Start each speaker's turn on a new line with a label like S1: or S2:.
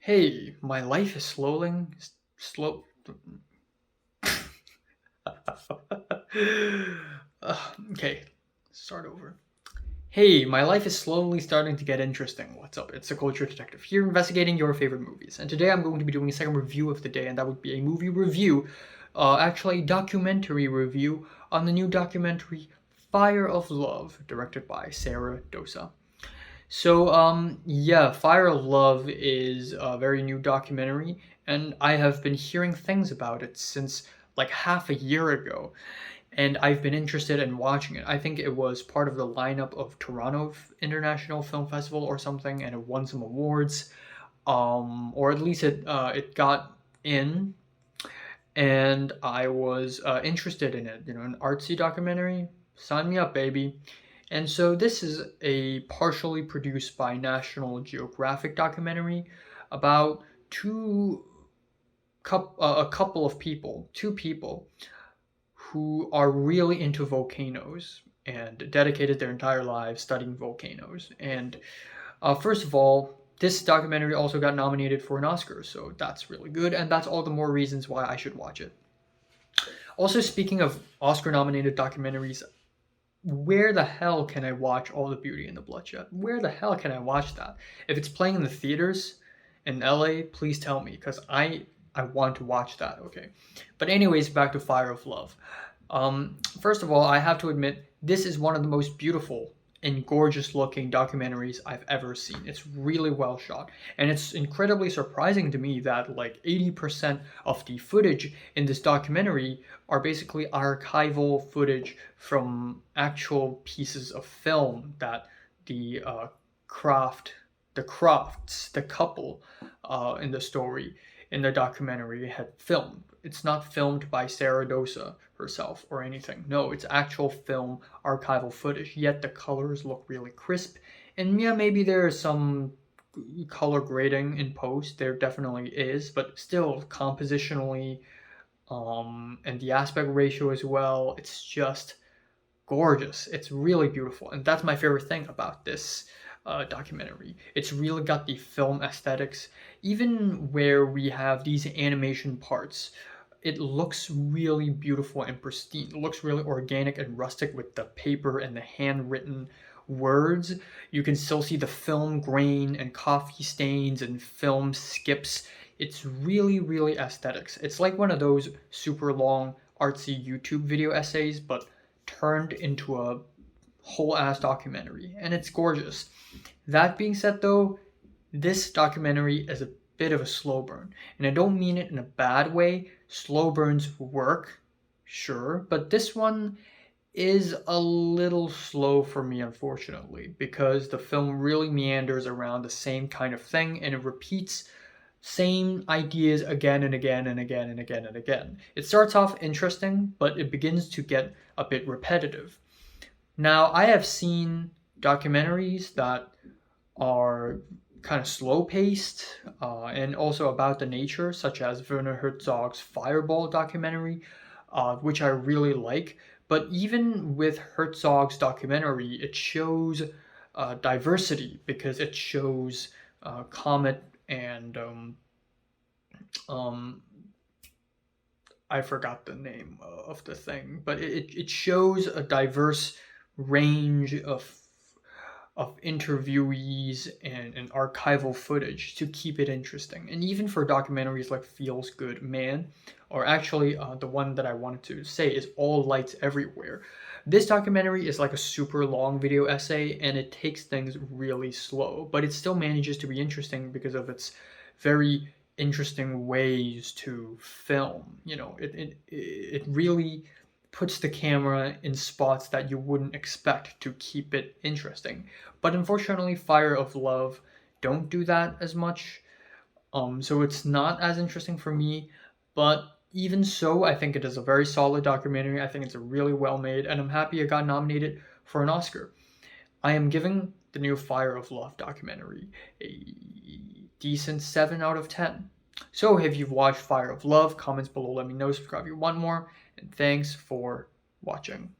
S1: Hey, my life is slow. Okay, start over. Hey, my life is slowly starting to get interesting. What's up? It's the Culture Detective here, investigating your favorite movies. And today I'm going to be doing a second review of the day, and that would be a movie review, actually a documentary review on the new documentary Fire of Love, directed by Sarah Dosa. Yeah, Fire of Love is a very new documentary, and I have been hearing things about it since like half a year ago, and I've been interested in watching it. I think it was part of the lineup of Toronto International Film Festival or something, and it won some awards, or at least it got in, and I was interested in it. You know, an artsy documentary. Sign me up, baby. And so this is a partially produced by National Geographic documentary about a couple of people, two people who are really into volcanoes and dedicated their entire lives studying volcanoes. And first of all, this documentary also got nominated for an Oscar, so that's really good, and that's all the more reasons why I should watch it. Also, speaking of Oscar nominated documentaries, where the hell can I watch All the Beauty and the Bloodshed? Where the hell can I watch that? If it's playing in the theaters in LA, please tell me because I want to watch that. Okay, but anyways, back to Fire of Love. First of all, I have to admit this is one of the most beautiful and gorgeous looking documentaries I've ever seen. It's really well shot, and it's incredibly surprising to me that like 80% of the footage in this documentary are basically archival footage from actual pieces of film that the the couple in the story in the documentary had filmed. It's not filmed by Sarah Dosa herself or anything. No, it's actual film archival footage. Yet the colors look really crisp, and yeah, maybe there is some color grading in post. There definitely is, but still compositionally, and the aspect ratio as well. It's just gorgeous. It's really beautiful, and that's my favorite thing about this documentary. It's really got the film aesthetics, even where we have these animation parts. It looks really beautiful and pristine. It looks really organic and rustic with the paper and the handwritten words. You can still see the film grain and coffee stains and film skips. It's really, really aesthetics. It's like one of those super long artsy YouTube video essays, but turned into a whole ass documentary, and it's gorgeous. That being said, though, this documentary is a bit of a slow burn, and I don't mean it in a bad way. Slow burns work, sure, but this one is a little slow for me, unfortunately, because the film really meanders around the same kind of thing and it repeats same ideas again and again and again and again and again. It starts off interesting, but it begins to get a bit repetitive. Now, I have seen documentaries that are kind of slow paced and also about the nature, such as Werner Herzog's Fireball documentary, which I really like. But even with Herzog's documentary, it shows diversity because it shows Comet and um, I forgot the name of the thing, but it shows a diverse range of interviewees and archival footage to keep it interesting. And even for documentaries like Feels Good Man, or actually the one that I wanted to say is All Lights Everywhere. This documentary is like a super long video essay and it takes things really slow, but it still manages to be interesting because of its very interesting ways to film. You know, it really puts the camera in spots that you wouldn't expect to keep it interesting. But unfortunately, Fire of Love don't do that as much. So it's not as interesting for me. But even so, I think it is a very solid documentary. I think it's a really well made, and I'm happy it got nominated for an Oscar. I am giving the new Fire of Love documentary a decent 7 out of 10. So if you've watched Fire of Love, comments below, let me know, subscribe if you want more, and thanks for watching.